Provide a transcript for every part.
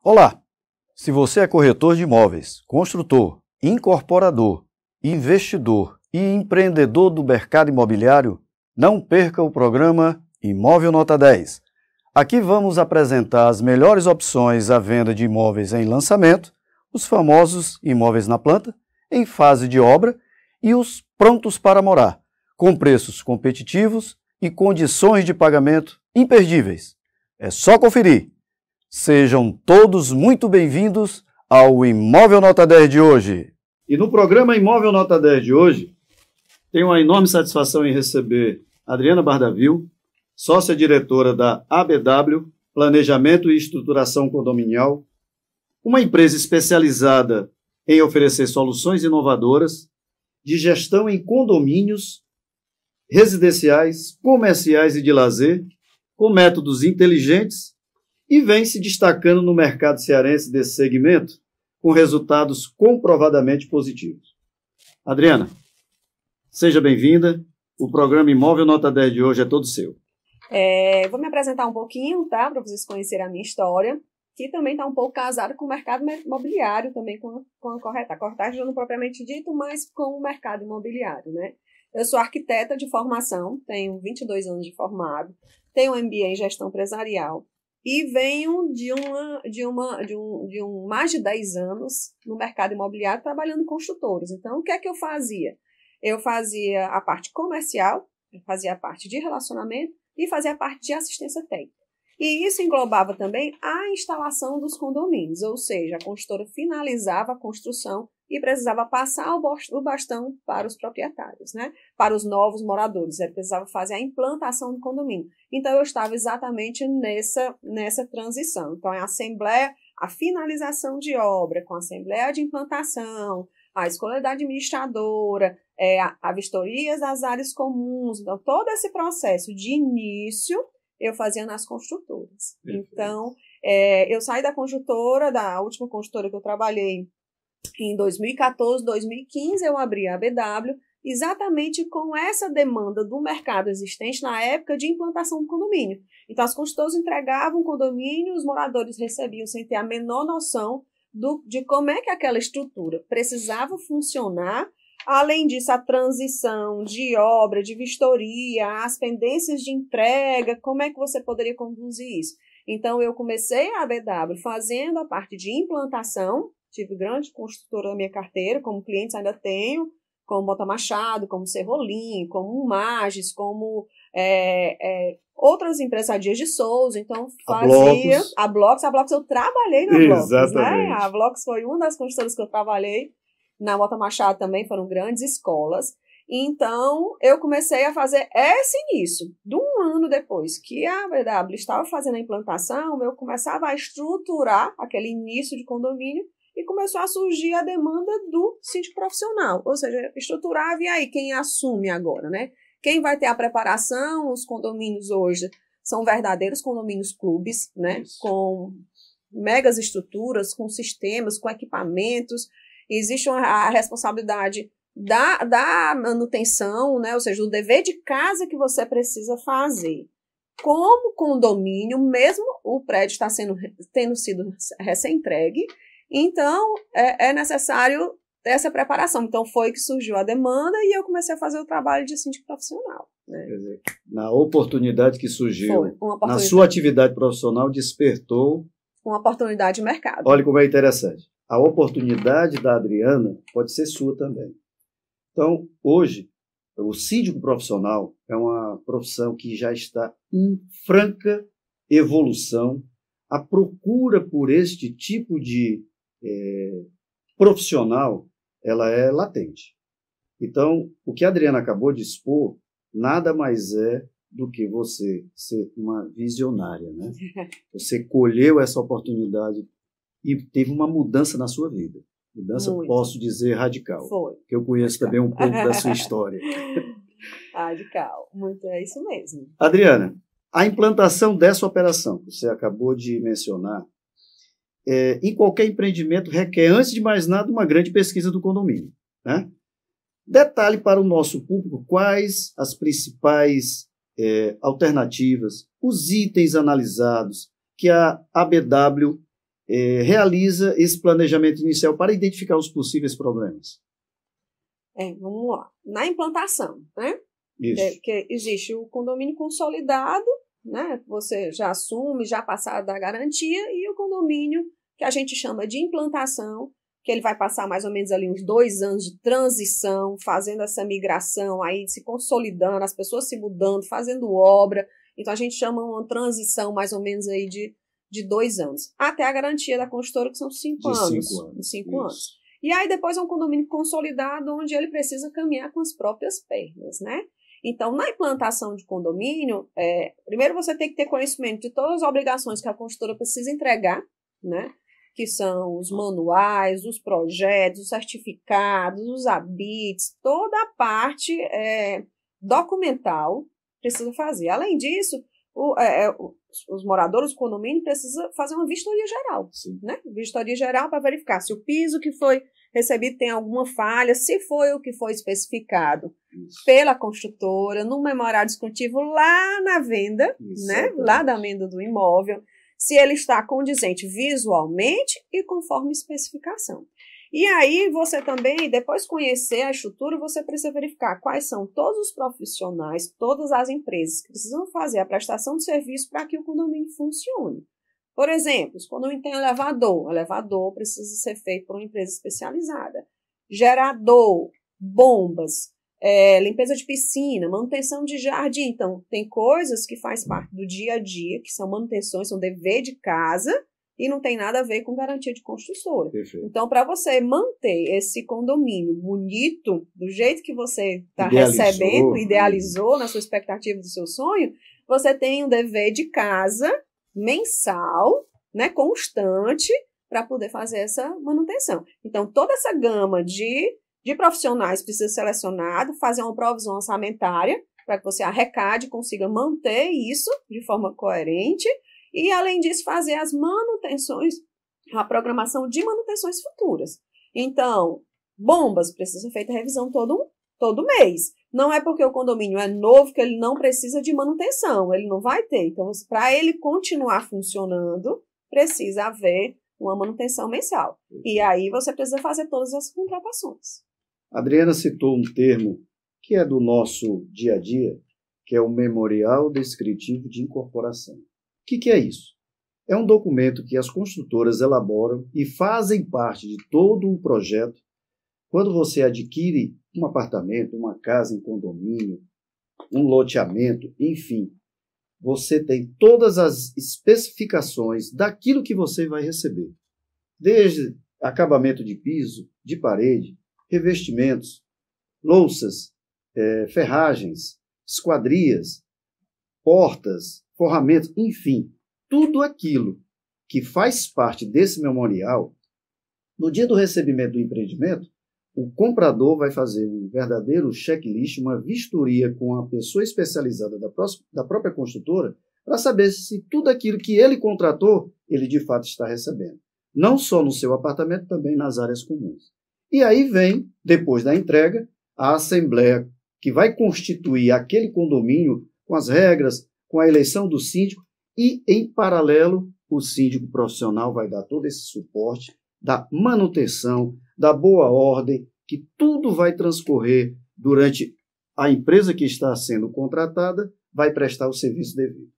Olá! Se você é corretor de imóveis, construtor, incorporador, investidor e empreendedor do mercado imobiliário, não perca o programa Imóvel Nota 10. Aqui vamos apresentar as melhores opções à venda de imóveis em lançamento, os famosos imóveis na planta, em fase de obra e os prontos para morar, com preços competitivos e condições de pagamento imperdíveis. É só conferir. Sejam todos muito bem-vindos ao Imóvel Nota 10 de hoje. E no programa Imóvel Nota 10 de hoje, tenho uma enorme satisfação em receber Adriana Bardavil, sócia-diretora da ABW, Planejamento e Estruturação Condominial, uma empresa especializada em oferecer soluções inovadoras de gestão em condomínios residenciais, comerciais e de lazer, com métodos inteligentes, e vem se destacando no mercado cearense desse segmento, com resultados comprovadamente positivos. Adriana, seja bem-vinda. O programa Imóvel Nota 10 de hoje é todo seu. Vou me apresentar um pouquinho, tá? Para vocês conhecerem a minha história, que também está um pouco casada com o mercado imobiliário, também com a corretagem não propriamente dito, mas com o mercado imobiliário, né? Eu sou arquiteta de formação, tenho 22 anos de formado, tenho um MBA em gestão empresarial, e venho de mais de 10 anos no mercado imobiliário trabalhando em construtores. Então, o que é que eu fazia? Eu fazia a parte comercial, fazia a parte de relacionamento e fazia a parte de assistência técnica. E isso englobava também a instalação dos condomínios, ou seja, a construtora finalizava a construção e precisava passar o bastão para os proprietários, né? Para os novos moradores. Ele precisava fazer a implantação do condomínio. Então, eu estava exatamente nessa transição. Então, a assembleia, a finalização de obra, com a assembleia de implantação, a escolha da administradora, a vistoria das áreas comuns. Então, todo esse processo de início eu fazia nas construtoras. Perfeito. Então, eu saí da construtora, da última construtora que eu trabalhei, em 2014, 2015, eu abri a ABW, exatamente com essa demanda do mercado existente na época de implantação do condomínio. Então, as construtoras entregavam o condomínio, os moradores recebiam sem ter a menor noção de como é que aquela estrutura precisava funcionar. Além disso, a transição de obra, de vistoria, as pendências de entrega, como é que você poderia conduzir isso? Então, eu comecei a ABW fazendo a parte de implantação. Tive grande construtora na minha carteira, como clientes ainda tenho, como Bota Machado, como Serrolim, como Magis, como outras empresas, Dias de Souza. Então, fazia a Blocos eu trabalhei na Blocos, né? A Blocos foi uma das construtoras que eu trabalhei. Na Bota Machado também foram grandes escolas. Então, eu comecei a fazer esse início. De um ano depois que a ABW estava fazendo a implantação, eu começava a estruturar aquele início de condomínio e começou a surgir a demanda do síndico profissional. Ou seja, estruturava e aí quem assume agora, né? Quem vai ter a preparação? Os condomínios hoje são verdadeiros condomínios clubes, né? Isso. Com megas estruturas, com sistemas, com equipamentos. Existe a responsabilidade da manutenção, né? Ou seja, o dever de casa que você precisa fazer. Como condomínio, mesmo o prédio está tendo sido recém-entregue, então é necessário essa preparação. Então, foi que surgiu a demanda e eu comecei a fazer o trabalho de síndico profissional. Né? Quer dizer, na oportunidade que surgiu, na sua atividade profissional, despertou uma oportunidade de mercado. Olha como é interessante. A oportunidade da Adriana pode ser sua também. Então, hoje, o síndico profissional é uma profissão que já está em franca evolução. A procura por este tipo de profissional, ela é latente. Então, o que a Adriana acabou de expor, nada mais é do que você ser uma visionária, né? Você colheu essa oportunidade e teve uma mudança na sua vida. Mudança, muito. Posso dizer, radical. Foi. Que eu conheço também um pouco da sua história. Radical. Muito, é isso mesmo. Adriana, a implantação dessa operação, que você acabou de mencionar, em qualquer empreendimento requer, antes de mais nada, uma grande pesquisa do condomínio, né? Detalhe para o nosso público quais as principais alternativas, os itens analisados que a ABW realiza esse planejamento inicial para identificar os possíveis problemas? Vamos lá. Na implantação, né? Isso. Que existe o condomínio consolidado, né? Você já assume, já passado da garantia, e o condomínio que a gente chama de implantação, que ele vai passar mais ou menos ali uns 2 anos de transição, fazendo essa migração, aí se consolidando, as pessoas se mudando, fazendo obra. Então, a gente chama uma transição mais ou menos aí de 2 anos. Até a garantia da construtora, que são 5 anos. 5 anos. E aí, depois é um condomínio consolidado, onde ele precisa caminhar com as próprias pernas, né? Então, na implantação de condomínio, primeiro você tem que ter conhecimento de todas as obrigações que a construtora precisa entregar, né? Que são os manuais, os projetos, os certificados, os habits, toda a parte documental precisa fazer. Além disso, os moradores do condomínio precisam fazer uma vistoria geral, né? Vistoria geral para verificar se o piso que foi recebido tem alguma falha, se foi o que foi especificado pela construtora, no memorado discontivo lá na venda, né? Lá da venda do imóvel, se ele está condizente visualmente e conforme especificação. E aí você também, depois de conhecer a estrutura, você precisa verificar quais são todos os profissionais, todas as empresas que precisam fazer a prestação de serviço para que o condomínio funcione. Por exemplo, se o condomínio tem elevador, o elevador precisa ser feito por uma empresa especializada. Gerador, bombas, limpeza de piscina, manutenção de jardim. Então, tem coisas que faz parte do dia a dia, que são manutenções, são dever de casa, e não tem nada a ver com garantia de construtora. Perfeito. Então, para você manter esse condomínio bonito, do jeito que você está recebendo, idealizou na sua expectativa do seu sonho, você tem um dever de casa mensal, né, constante, para poder fazer essa manutenção. Então, toda essa gama de profissionais precisa ser selecionado, fazer uma provisão orçamentária para que você arrecade e consiga manter isso de forma coerente e, além disso, fazer as manutenções, a programação de manutenções futuras. Então, bombas, precisa ser feita revisão todo mês. Não é porque o condomínio é novo que ele não precisa de manutenção, ele não vai ter. Então, para ele continuar funcionando, precisa haver uma manutenção mensal. E aí você precisa fazer todas as contratações. A Adriana citou um termo que é do nosso dia a dia, que é o Memorial Descritivo de Incorporação. O que é isso? É um documento que as construtoras elaboram e fazem parte de todo um projeto. Quando você adquire um apartamento, uma casa em condomínio, um loteamento, enfim, você tem todas as especificações daquilo que você vai receber. Desde acabamento de piso, de parede, revestimentos, louças, ferragens, esquadrias, portas, forramentos, enfim, tudo aquilo que faz parte desse memorial, no dia do recebimento do empreendimento, o comprador vai fazer um verdadeiro checklist, uma vistoria com a pessoa especializada da própria construtora, para saber se tudo aquilo que ele contratou, ele de fato está recebendo. Não só no seu apartamento, também nas áreas comuns. E aí vem, depois da entrega, a assembleia que vai constituir aquele condomínio com as regras, com a eleição do síndico e, em paralelo, o síndico profissional vai dar todo esse suporte da manutenção, da boa ordem, que tudo vai transcorrer durante a empresa que está sendo contratada, vai prestar o serviço devido.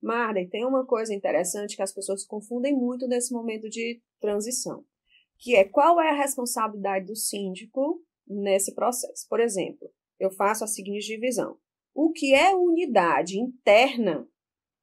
Marley, tem uma coisa interessante que as pessoas confundem muito nesse momento de transição, que é qual é a responsabilidade do síndico nesse processo. Por exemplo, eu faço a seguinte divisão. O que é unidade interna,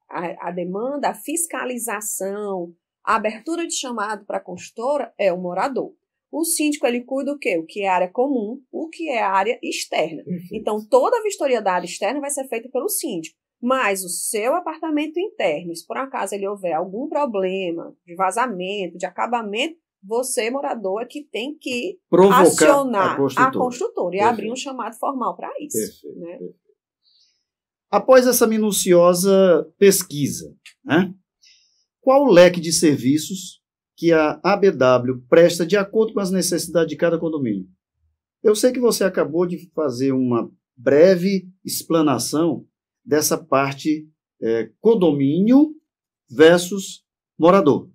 a demanda, a fiscalização, a abertura de chamado para a construtora é o morador. O síndico, ele cuida do quê? O que é área comum, o que é área externa. Perfeito. Então, toda a vistoria da área externa vai ser feita pelo síndico. Mas o seu apartamento interno, se por acaso ele houver algum problema de vazamento, de acabamento, você, morador, é que tem que acionar a construtora e abrir um chamado formal para isso. Perfeito. Né? Perfeito. Após essa minuciosa pesquisa, né, qual o leque de serviços que a ABW presta de acordo com as necessidades de cada condomínio? Eu sei que você acabou de fazer uma breve explanação dessa parte condomínio versus morador.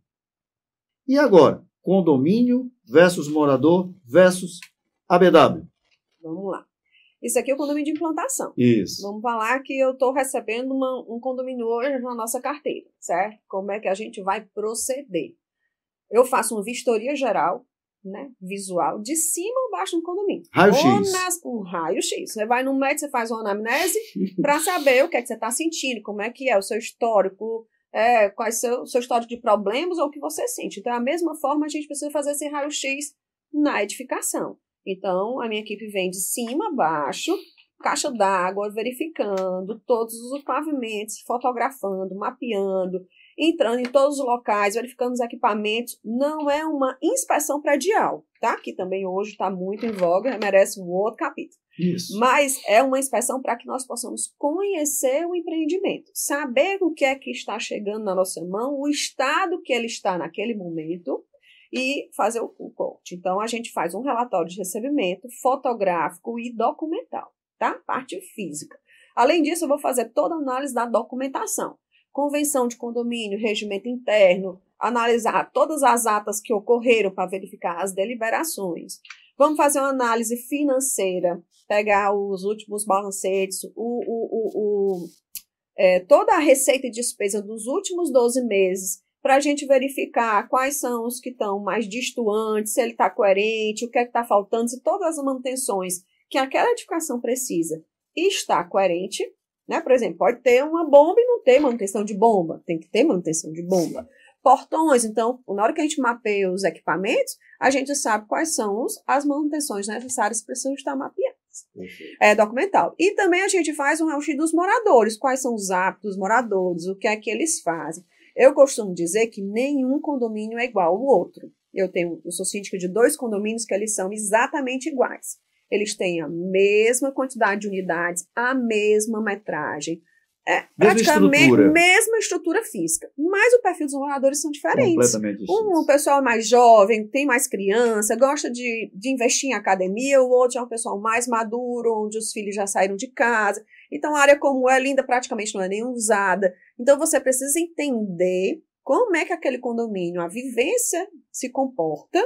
E agora? Condomínio versus morador versus ABW. Vamos lá. Isso aqui é o condomínio de implantação. Isso. Vamos falar que eu estou recebendo um condomínio hoje na nossa carteira, certo? Como é que a gente vai proceder? Eu faço uma vistoria geral, né, visual, de cima a baixo do condomínio. Raio-X. Um raio-X. Você vai no médico, você faz uma anamnese para saber o que é que você está sentindo, como é que é o seu histórico, qual é o seu histórico de problemas ou o que você sente. Então, da mesma forma, a gente precisa fazer esse raio-X na edificação. Então, a minha equipe vem de cima a baixo, caixa d'água, verificando todos os pavimentos, fotografando, mapeando, entrando em todos os locais, verificando os equipamentos. Não é uma inspeção predial, tá? Que também hoje está muito em voga, merece um outro capítulo. Isso. Mas é uma inspeção para que nós possamos conhecer o empreendimento, saber o que é que está chegando na nossa mão, o estado que ele está naquele momento, e fazer o corte. Então, a gente faz um relatório de recebimento fotográfico e documental, tá? Parte física. Além disso, eu vou fazer toda a análise da documentação. Convenção de condomínio, regimento interno, analisar todas as atas que ocorreram para verificar as deliberações. Vamos fazer uma análise financeira, pegar os últimos balancetes, toda a receita e despesa dos últimos 12 meses, para a gente verificar quais são os que estão mais distantes, se ele está coerente, o que é que está faltando, se todas as manutenções que aquela edificação precisa está coerente, né? Por exemplo, pode ter uma bomba e não ter manutenção de bomba, tem que ter manutenção de bomba. Portões, então, na hora que a gente mapeia os equipamentos, a gente sabe quais são as manutenções necessárias que precisam estar mapeadas. É documental. E também a gente faz um raio-x dos moradores, quais são os hábitos dos moradores, o que é que eles fazem. Eu costumo dizer que nenhum condomínio é igual ao outro. Eu sou síndica de 2 condomínios que eles são exatamente iguais. Eles têm a mesma quantidade de unidades, a mesma metragem, praticamente mesma estrutura física. Mas o perfil dos moradores são diferentes. Completamente distintos. Um pessoal mais jovem, tem mais criança, gosta de investir em academia, o outro é um pessoal mais maduro, onde os filhos já saíram de casa. Então, a área como é linda praticamente não é nem usada. Então, você precisa entender como é que aquele condomínio, a vivência se comporta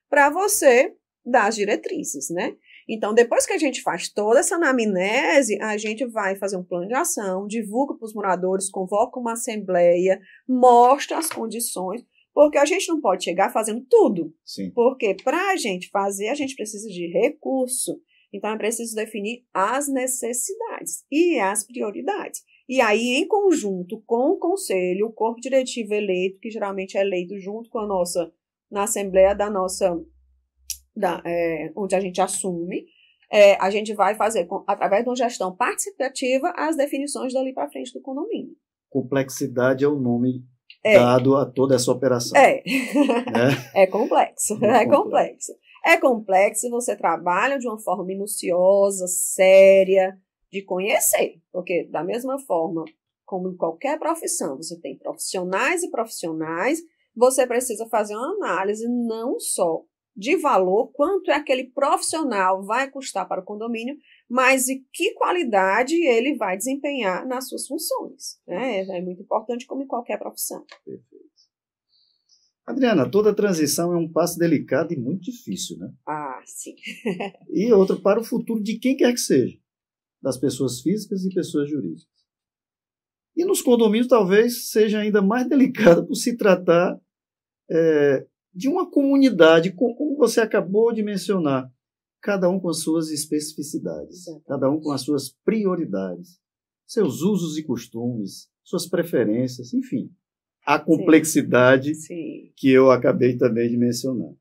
para você dar as diretrizes, né? Então, depois que a gente faz toda essa anamnese, a gente vai fazer um plano de ação, divulga para os moradores, convoca uma assembleia, mostra as condições, porque a gente não pode chegar fazendo tudo. Sim. Porque para a gente fazer, a gente precisa de recurso. Então, é preciso definir as necessidades e as prioridades. E aí, em conjunto com o conselho, o corpo diretivo eleito, que geralmente é eleito junto com na assembleia da nossa, onde a gente assume, a gente vai fazer, através de uma gestão participativa, as definições dali para frente do condomínio. Complexidade é o nome dado a toda essa operação. É complexo. É complexo, você trabalha de uma forma minuciosa, séria, de conhecer. Porque, da mesma forma, como em qualquer profissão, você tem profissionais e profissionais, você precisa fazer uma análise não só de valor, quanto é aquele profissional vai custar para o condomínio, mas de que qualidade ele vai desempenhar nas suas funções. Né? É muito importante, como em qualquer profissão. Perfeito. Adriana, toda transição é um passo delicado e muito difícil, né? Ah, sim. E outro para o futuro de quem quer que seja, das pessoas físicas e pessoas jurídicas. E nos condomínios talvez seja ainda mais delicado por se tratar de uma comunidade, como você acabou de mencionar, cada um com as suas especificidades, cada um com as suas prioridades, seus usos e costumes, suas preferências, enfim. A complexidade que eu acabei também de mencionar.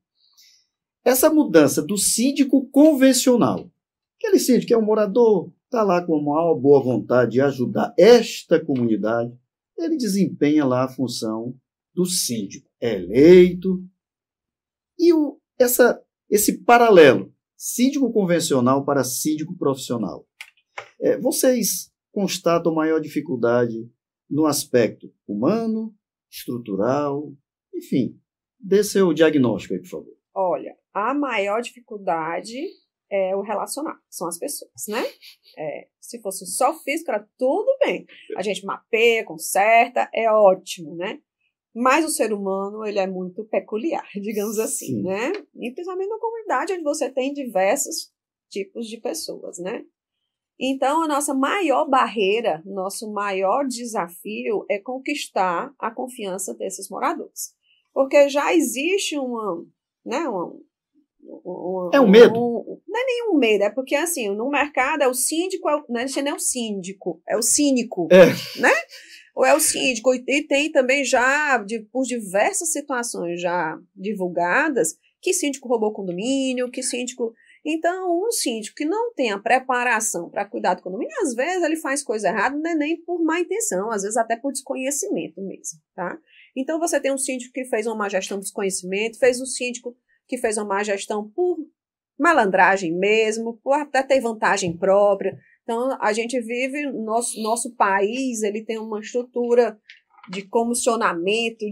Essa mudança do síndico convencional, aquele síndico que é um morador, está lá com a maior boa vontade de ajudar esta comunidade, ele desempenha lá a função do síndico. É eleito. E esse paralelo, síndico convencional para síndico profissional. Vocês constatam maior dificuldade no aspecto humano, estrutural, enfim, dê seu diagnóstico aí, por favor. Olha, a maior dificuldade é o relacionar, são as pessoas, né? Se fosse só físico, era tudo bem. A gente mapeia, conserta, é ótimo, né? Mas o ser humano, ele é muito peculiar, digamos assim, Sim. né? E principalmente na comunidade, onde você tem diversos tipos de pessoas, né? Então, a nossa maior barreira, nosso maior desafio é conquistar a confiança desses moradores. Porque já existe né, É um medo. não é nenhum medo, é porque assim, no mercado é o síndico, não é o síndico, é o cínico, né? Ou é o síndico, e tem também já, por diversas situações já divulgadas, que síndico roubou condomínio, que síndico... Então, um síndico que não tem a preparação para cuidar do condomínio, às vezes ele faz coisa errada, não é nem por má intenção, às vezes até por desconhecimento mesmo, tá? Então, você tem um síndico que fez uma má gestão por desconhecimento, fez um síndico que fez uma má gestão por malandragem mesmo, por até ter vantagem própria. Então, a gente vive, nosso país, ele tem uma estrutura de comissionamento,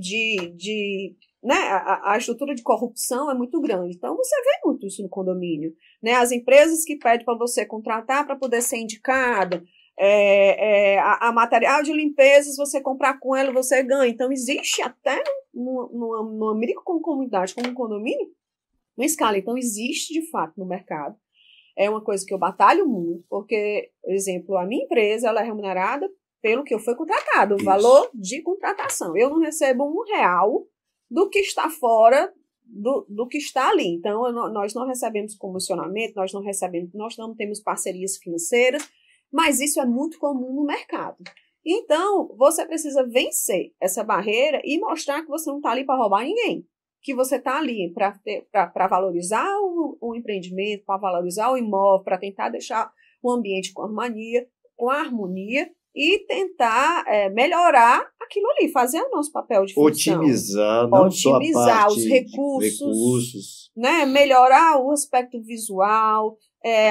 né, a estrutura de corrupção é muito grande. Então, você vê muito isso no condomínio. Né? As empresas que pedem para você contratar para poder ser indicado, a material de limpeza, se você comprar com ela, você ganha. Então, existe até numa microcomunidade como um condomínio, uma escala. Então, existe de fato no mercado. É uma coisa que eu batalho muito, porque, por exemplo, a minha empresa ela é remunerada pelo que eu fui contratado, o valor de contratação. Eu não recebo R$1 do que está fora do que está ali. Então, nós não recebemos comissionamento, nós não temos parcerias financeiras, mas isso é muito comum no mercado. Então, você precisa vencer essa barreira e mostrar que você não está ali para roubar ninguém, que você está ali para valorizar o empreendimento, para valorizar o imóvel, para tentar deixar o ambiente com harmonia, e tentar melhorar aquilo ali, fazer o nosso papel de função. Otimizar, não só a parte os recursos. Né? Melhorar o aspecto visual,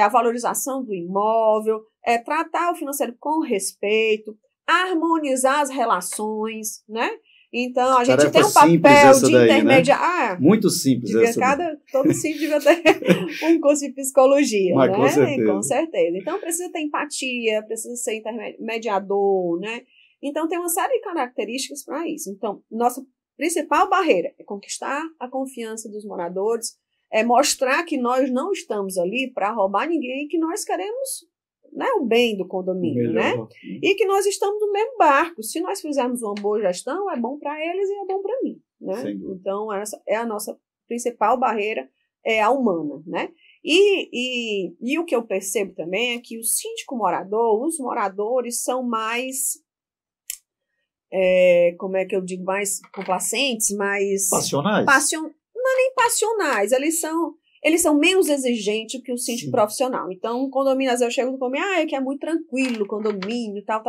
a valorização do imóvel, tratar o financeiro com respeito, harmonizar as relações, né? Então, a gente tem um papel de intermediar. Né? Muito simples essa. Todo síndico devia ter um curso de psicologia, mas, né? Com certeza. Então, precisa ter empatia, precisa ser intermediador, né? Então, tem uma série de características para isso. Então, nossa principal barreira é conquistar a confiança dos moradores, é mostrar que nós não estamos ali para roubar ninguém, que nós queremos... Né, o bem do condomínio, né? E que nós estamos no mesmo barco. Se nós fizermos uma boa gestão, é bom para eles e é bom para mim, né? Então, essa é a nossa principal barreira, é a humana, né? E o que eu percebo também é que o síndico morador, os moradores são mais, como é que eu digo, mais complacentes, mais... Passionais? Não é nem passionais, eles são menos exigentes que o síndico profissional. Então, o condomínio, às vezes eu chego no condomínio, é que é muito tranquilo o condomínio, tal.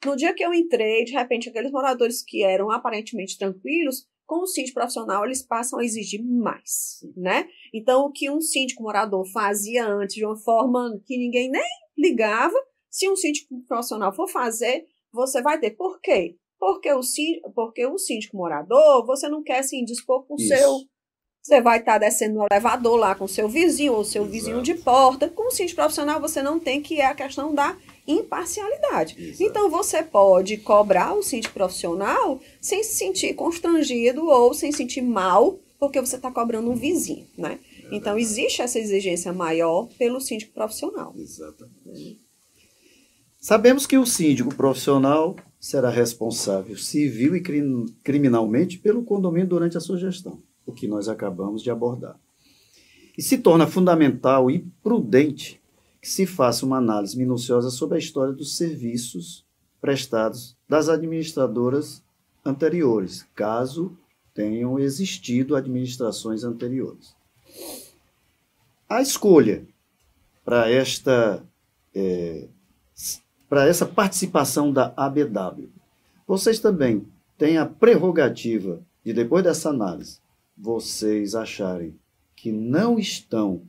No dia que eu entrei, de repente, aqueles moradores que eram aparentemente tranquilos, com o síndico profissional, eles passam a exigir mais, né? Então, o que um síndico morador fazia antes de uma forma que ninguém nem ligava, se um síndico profissional for fazer, você vai ter. Por quê? Porque o síndico morador, você não quer se indispor com o seu... Você vai estar descendo no elevador lá com o seu vizinho ou seu vizinho de porta. Com o síndico profissional, você não tem, que é a questão da imparcialidade. Exato. Então, você pode cobrar o síndico profissional sem se sentir constrangido ou sem sentir mal, porque você está cobrando um vizinho, né? Então, existe essa exigência maior pelo síndico profissional. Exatamente. Sabemos que o síndico profissional será responsável civil e criminalmente pelo condomínio durante a sua gestão, o que nós acabamos de abordar. E se torna fundamental e prudente que se faça uma análise minuciosa sobre a história dos serviços prestados das administradoras anteriores, caso tenham existido administrações anteriores. A escolha para essa participação da ABW, vocês também têm a prerrogativa de, depois dessa análise, vocês acharem que não estão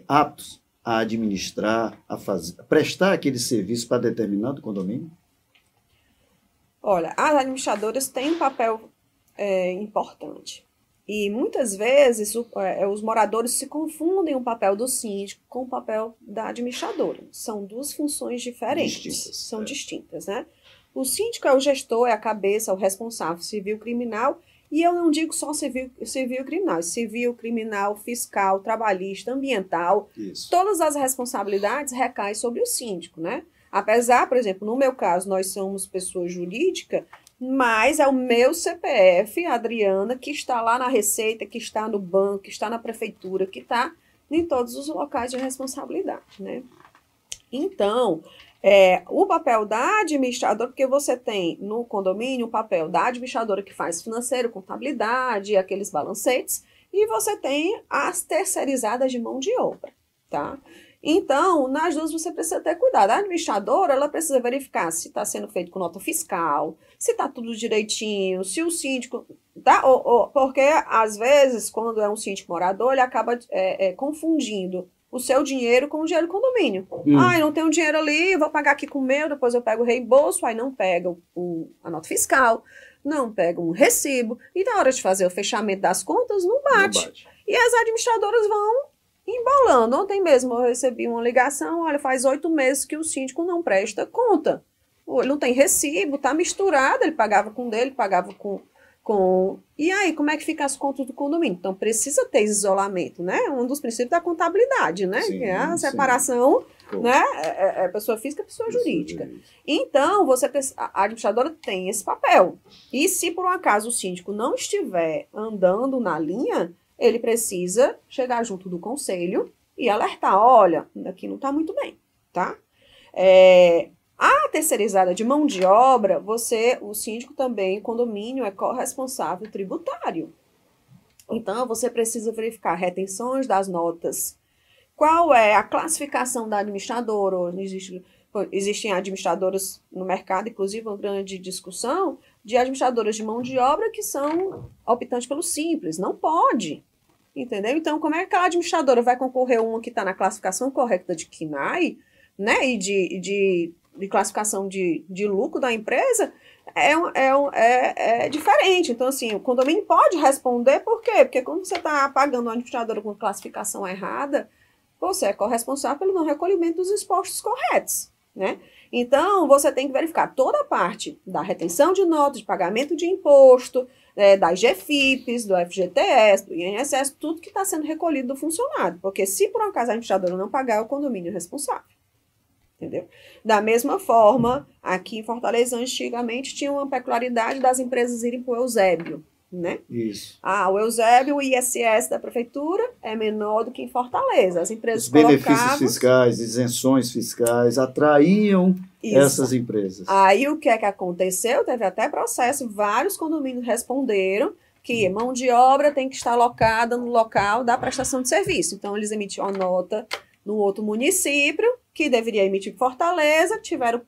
aptos a administrar, a prestar aquele serviço para determinado condomínio? Olha, as administradoras têm um papel importante. E muitas vezes os moradores se confundem o papel do síndico com o papel da administradora. São duas funções diferentes. São distintas, né? O síndico é o gestor, é a cabeça, é o responsável civil criminal, e eu não digo só civil criminal, civil, criminal, fiscal, trabalhista, ambiental. Isso. Todas as responsabilidades recaem sobre o síndico, né? Apesar, por exemplo, no meu caso, nós somos pessoa jurídica, mas é o meu CPF, Adriana, que está lá na Receita, que está no banco, que está na prefeitura, que está em todos os locais de responsabilidade, né? Então, o papel da administradora, porque você tem no condomínio o papel da administradora que faz financeiro, contabilidade, aqueles balancetes, e você tem as terceirizadas de mão de obra, tá? Então, nas duas você precisa ter cuidado. A administradora, ela precisa verificar se está sendo feito com nota fiscal, se está tudo direitinho, se o síndico... porque, às vezes, quando é um síndico morador, ele acaba confundindo o seu dinheiro com o dinheiro do condomínio. Eu não tenho dinheiro ali, eu vou pagar aqui com o meu, depois eu pego o reembolso, aí não pega a nota fiscal, não pega um recibo, e na hora de fazer o fechamento das contas, não bate. E as administradoras vão embolando. Ontem mesmo eu recebi uma ligação, olha, faz 8 meses que o síndico não presta conta. Ele não tem recibo, tá misturado, ele pagava com dele, pagava com... E aí, como é que fica as contas do condomínio? Então, precisa ter isolamento, né? Um dos princípios da contabilidade, né? Sim, que é a separação, né? Pessoa física e pessoa jurídica. Então, a administradora tem esse papel. E se, por um acaso, o síndico não estiver andando na linha, ele precisa chegar junto do conselho e alertar, olha, aqui não está muito bem, tá? A terceirizada de mão de obra, o síndico também, o condomínio, é corresponsável tributário. Então, você precisa verificar retenções das notas. Qual é a classificação da administradora? Existem administradoras no mercado, inclusive uma grande discussão, de administradoras de mão de obra que são optantes pelo simples. Não pode. Entendeu? Então, como é que aquela administradora vai concorrer uma que está na classificação correta de KNAI, né? E de classificação de lucro da empresa? É diferente. Então, assim, o condomínio pode responder, por quê? Porque quando você está pagando uma administradora com classificação errada, você é corresponsável pelo não recolhimento dos impostos corretos, né? Então, você tem que verificar toda a parte da retenção de notas, de pagamento de imposto, das GFIPs, do FGTS, do INSS, tudo que está sendo recolhido do funcionário. Porque se por um acaso a administradora não pagar, é o condomínio responsável. Entendeu? Da mesma forma, aqui em Fortaleza, antigamente, tinha uma peculiaridade das empresas irem para o Eusébio, né? Isso. O Eusébio, o ISS da prefeitura é menor do que em Fortaleza. As empresas Os benefícios fiscais, isenções fiscais, atraíam essas empresas. Aí o que é que aconteceu? Teve até processo, vários condomínios responderam que mão de obra tem que estar alocada no local da prestação de serviço. Então, eles emitiram a nota no outro município, que deveria emitir Fortaleza,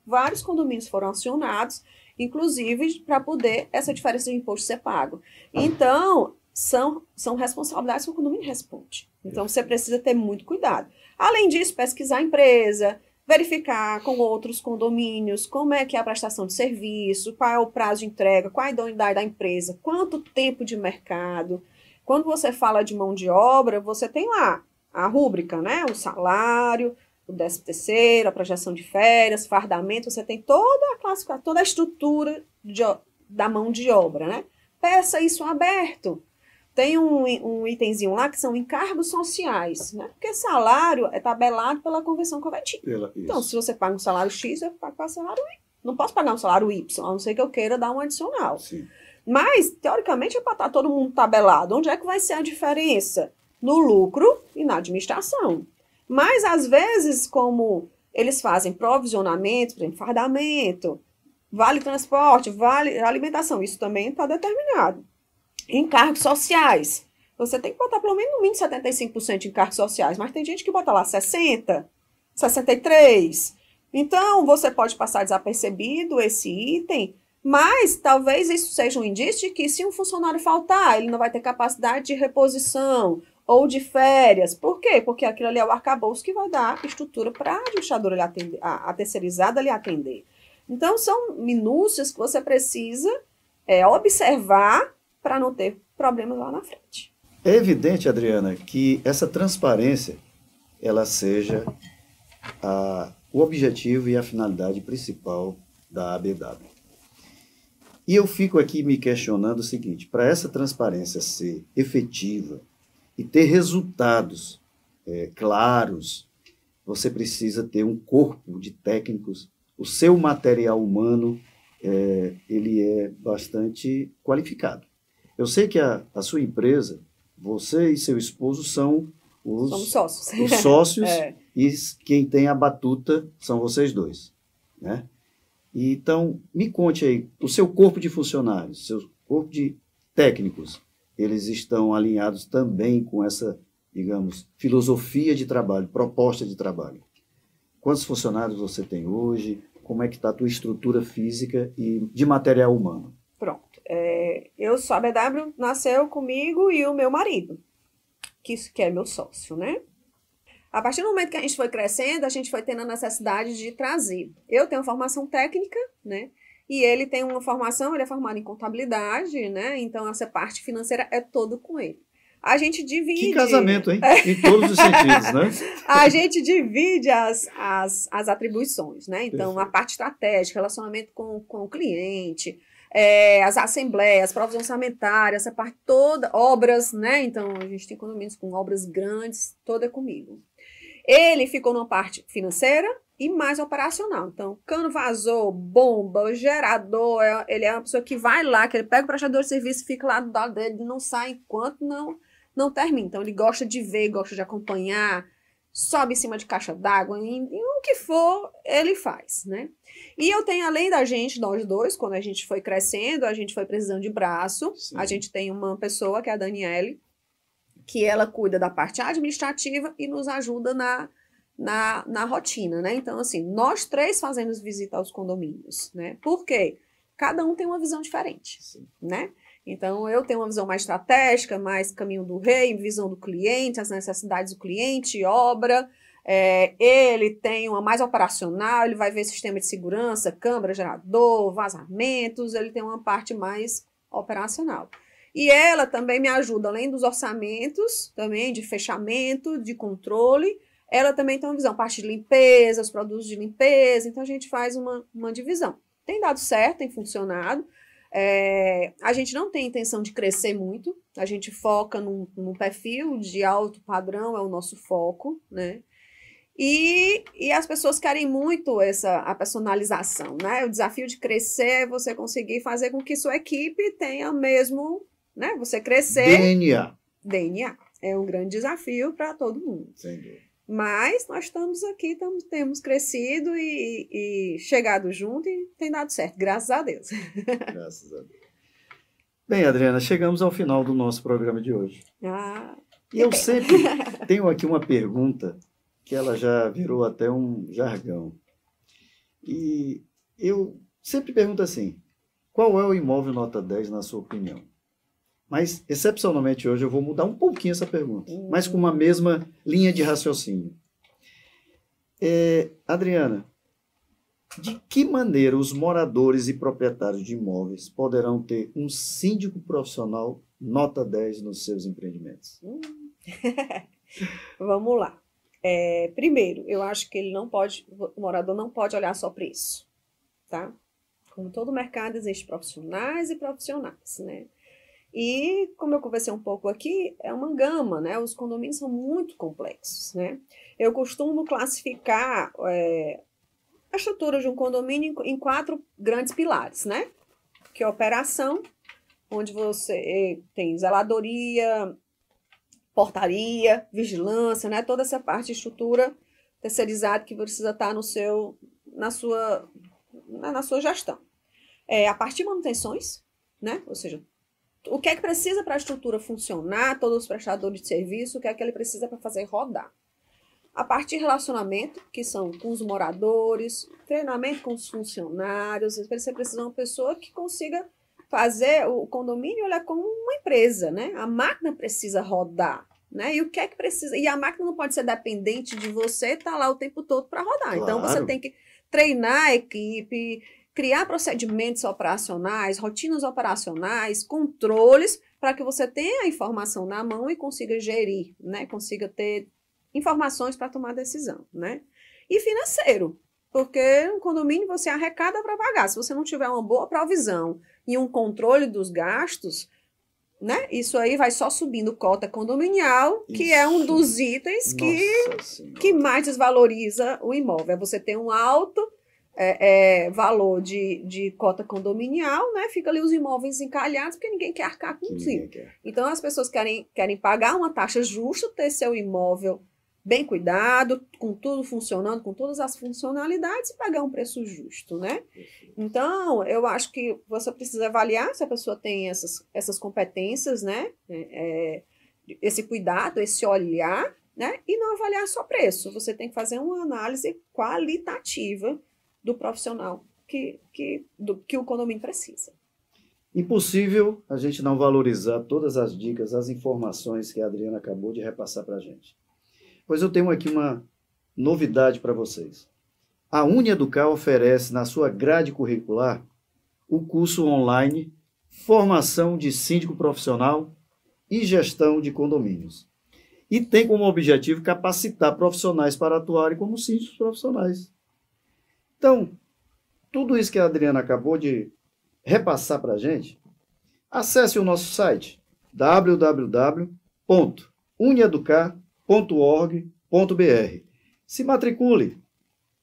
vários condomínios foram acionados, inclusive para poder essa diferença de imposto ser pago. Então, são responsabilidades que o condomínio responde. Então, você precisa ter muito cuidado. Além disso, pesquisar a empresa, verificar com outros condomínios como é que é a prestação de serviço, qual é o prazo de entrega, qual a idoneidade da empresa, quanto tempo de mercado. Quando você fala de mão de obra, você tem lá a rúbrica, né? O salário, o 13º, a projeção de férias, fardamento, você tem toda a classificação, toda a estrutura da mão de obra, né? Peça isso aberto. Tem um itemzinho lá que são encargos sociais, né? Porque salário é tabelado pela convenção coletiva. Então, se você paga um salário X, eu pago um salário Y. Não posso pagar um salário Y, a não ser que eu queira dar um adicional. Sim. Mas, teoricamente, é para estar todo mundo tabelado. Onde é que vai ser a diferença? No lucro e na administração. Mas, às vezes, como eles fazem provisionamento, por exemplo, fardamento, vale transporte, vale alimentação, isso também está determinado. Encargos sociais. Você tem que botar pelo menos no mínimo 75% de encargos sociais, mas tem gente que bota lá 60%, 63%. Então, você pode passar desapercebido esse item, mas talvez isso seja um indício de que se um funcionário faltar, ele não vai ter capacidade de reposição ou de férias. Por quê? Porque aquilo ali é o arcabouço que vai dar estrutura para a administradora, a terceirizada lhe atender. Então, são minúcias que você precisa observar para não ter problemas lá na frente. É evidente, Adriana, que essa transparência ela seja o objetivo e a finalidade principal da ABW. E eu fico aqui me questionando o seguinte, para essa transparência ser efetiva e ter resultados claros, você precisa ter um corpo de técnicos. O seu material humano, ele é bastante qualificado. Eu sei que a sua empresa, você e seu esposo são somos sócios. Os sócios e quem tem a batuta são vocês dois, né? Então, me conte aí, o seu corpo de funcionários, seu corpo de técnicos, eles estão alinhados também com essa, digamos, filosofia de trabalho, proposta de trabalho. Quantos funcionários você tem hoje? Como é que está a tua estrutura física e de material humano? Pronto. A BW nasceu comigo e o meu marido, que é meu sócio, né? A partir do momento que a gente foi crescendo, a gente foi tendo a necessidade de trazer. Eu tenho formação técnica, né? E ele tem uma formação, ele é formado em contabilidade, né? Então, essa parte financeira é toda com ele. A gente divide... Que casamento, hein? Em todos os sentidos, né? A gente divide as atribuições, né? Então, perfeito. A parte estratégica, relacionamento com o cliente, as assembleias, provas orçamentárias, essa parte toda, obras, né? Então, a gente tem condomínios com obras grandes, toda comigo. Ele ficou numa parte financeira e mais operacional. Então, cano vazou, bomba, gerador, ele é uma pessoa que vai lá, que ele pega o prestador de serviço e fica lá do lado dele, não sai enquanto não termina. Então, ele gosta de ver, gosta de acompanhar, sobe em cima de caixa d'água, e o que for, ele faz, né? E eu tenho, além da gente, nós dois, quando a gente foi crescendo, a gente foi precisando de braço. Sim. A gente tem uma pessoa, que é a Daniele, que ela cuida da parte administrativa e nos ajuda na rotina, né? Então, assim, nós três fazemos visita aos condomínios, né? Por quê? Cada um tem uma visão diferente, sim, né? Então, eu tenho uma visão mais estratégica, mais caminho do rei, visão do cliente, as necessidades do cliente, obra. Ele tem uma mais operacional, ele vai ver sistema de segurança, câmara, gerador, vazamentos, ele tem uma parte mais operacional. E ela também me ajuda, além dos orçamentos, também de fechamento, de controle, ela também tem uma visão, parte de limpeza, os produtos de limpeza, então a gente faz uma divisão. Tem dado certo, tem funcionado. A gente não tem intenção de crescer muito, a gente foca num perfil de alto padrão, é o nosso foco, né? E as pessoas querem muito a personalização, né? O desafio de crescer é você conseguir fazer com que sua equipe tenha mesmo, né? Você crescer... DNA. É um grande desafio para todo mundo. Sem dúvida. Mas nós estamos aqui, temos crescido e chegado junto e tem dado certo, graças a Deus. Graças a Deus. Bem, Adriana, chegamos ao final do nosso programa de hoje. E eu sempre tenho aqui uma pergunta que ela já virou até um jargão. E eu sempre pergunto assim, qual é o imóvel nota 10 na sua opinião? Mas, excepcionalmente hoje, eu vou mudar um pouquinho essa pergunta, mas com uma mesma linha de raciocínio. Adriana, de que maneira os moradores e proprietários de imóveis poderão ter um síndico profissional nota 10 nos seus empreendimentos? Vamos lá. Primeiro, eu acho que o morador não pode olhar só preço, tá? Como todo mercado, existem profissionais e profissionais, né? E, como eu conversei um pouco aqui, é uma gama, né? Os condomínios são muito complexos, né? Eu costumo classificar a estrutura de um condomínio em 4 grandes pilares, né? Que é a operação, onde você tem zeladoria, portaria, vigilância, né? Toda essa parte de estrutura terceirizada que precisa estar na sua gestão. A parte de manutenções, né? Ou seja, o que é que precisa para a estrutura funcionar, todos os prestadores de serviço, o que é que ele precisa para fazer rodar. A parte de relacionamento, que são com os moradores, treinamento com os funcionários, você precisa de uma pessoa que consiga fazer o condomínio como uma empresa, né? A máquina precisa rodar, né? E o que é que precisa? E a máquina não pode ser dependente de você estar lá o tempo todo para rodar. Claro. Então, você tem que treinar a equipe, criar procedimentos operacionais, rotinas operacionais, controles, para que você tenha a informação na mão e consiga gerir, né? Consiga ter informações para tomar decisão, né? E financeiro, porque um condomínio você arrecada para pagar. Se você não tiver uma boa provisão e um controle dos gastos, né? Isso aí vai só subindo cota condominial, que é um dos itens que mais desvaloriza o imóvel. É você ter um alto valor de cota condominial, né? Fica ali os imóveis encalhados, porque ninguém quer arcar com isso. Então, as pessoas querem pagar uma taxa justa, ter seu imóvel bem cuidado, com tudo funcionando, com todas as funcionalidades, e pagar um preço justo, né? Então, eu acho que você precisa avaliar se a pessoa tem essas competências, né? Esse cuidado, esse olhar, né? E não avaliar só preço. Você tem que fazer uma análise qualitativa do profissional que o condomínio precisa. Impossível a gente não valorizar todas as dicas, as informações que a Adriana acabou de repassar para a gente. Pois eu tenho aqui uma novidade para vocês. A Unieducar oferece na sua grade curricular o curso online Formação de Síndico Profissional e Gestão de Condomínios. E tem como objetivo capacitar profissionais para atuarem como síndicos profissionais. Então, tudo isso que a Adriana acabou de repassar para a gente, acesse o nosso site www.unieducar.org.br. Se matricule,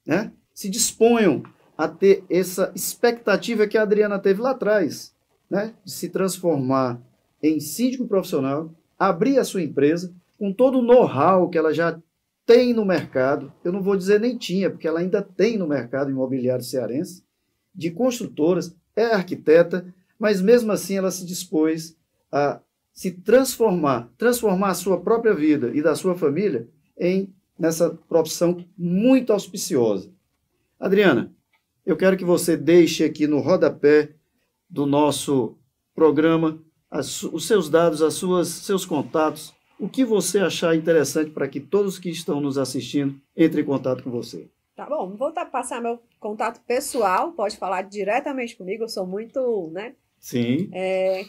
né? Se disponham a ter essa expectativa que a Adriana teve lá atrás, né? De se transformar em síndico profissional, abrir a sua empresa com todo o know-how que ela já tem no mercado, eu não vou dizer nem tinha, porque ela ainda tem no mercado imobiliário cearense, de construtoras, é arquiteta, mas mesmo assim ela se dispôs a se transformar a sua própria vida e da sua família nessa profissão muito auspiciosa. Adriana, eu quero que você deixe aqui no rodapé do nosso programa os seus dados, seus contatos, o que você achar interessante para que todos que estão nos assistindo entrem em contato com você. Tá bom, vou passar meu contato pessoal, pode falar diretamente comigo, eu sou muito, né? Sim.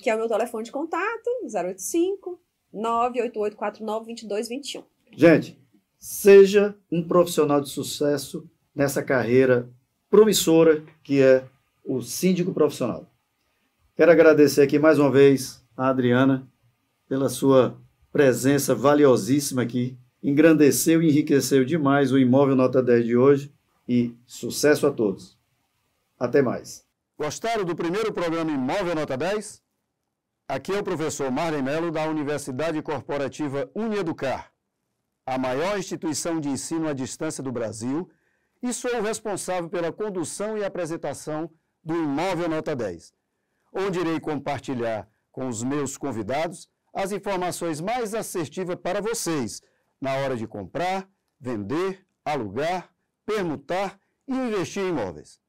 Que é o meu telefone de contato, 085 988492221. Gente, seja um profissional de sucesso nessa carreira promissora que é o síndico profissional. Quero agradecer aqui mais uma vez a Adriana pela sua presença valiosíssima aqui. Engrandeceu e enriqueceu demais o Imóvel Nota 10 de hoje e sucesso a todos. Até mais. Gostaram do primeiro programa Imóvel Nota 10? Aqui é o professor Marley Mello da Universidade Corporativa Unieducar, a maior instituição de ensino à distância do Brasil, e sou o responsável pela condução e apresentação do Imóvel Nota 10, onde irei compartilhar com os meus convidados as informações mais assertivas para vocês na hora de comprar, vender, alugar, permutar e investir em imóveis.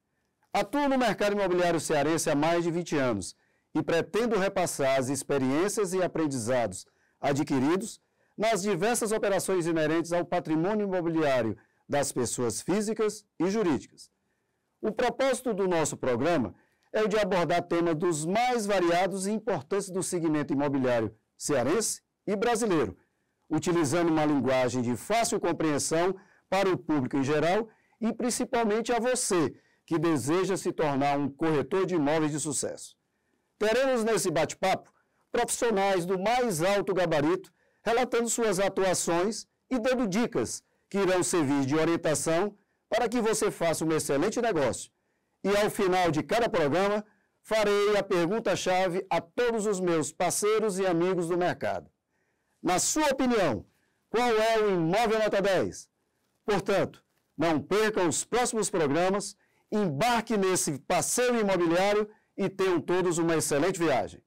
Atuo no mercado imobiliário cearense há mais de 20 anos e pretendo repassar as experiências e aprendizados adquiridos nas diversas operações inerentes ao patrimônio imobiliário das pessoas físicas e jurídicas. O propósito do nosso programa é o de abordar temas dos mais variados e importantes do segmento imobiliário cearense e brasileiro, utilizando uma linguagem de fácil compreensão para o público em geral e principalmente a você que deseja se tornar um corretor de imóveis de sucesso. Teremos nesse bate-papo profissionais do mais alto gabarito relatando suas atuações e dando dicas que irão servir de orientação para que você faça um excelente negócio. E ao final de cada programa, farei a pergunta-chave a todos os meus parceiros e amigos do mercado. Na sua opinião, qual é o Imóvel Nota 10? Portanto, não percam os próximos programas, embarque nesse passeio imobiliário e tenham todos uma excelente viagem.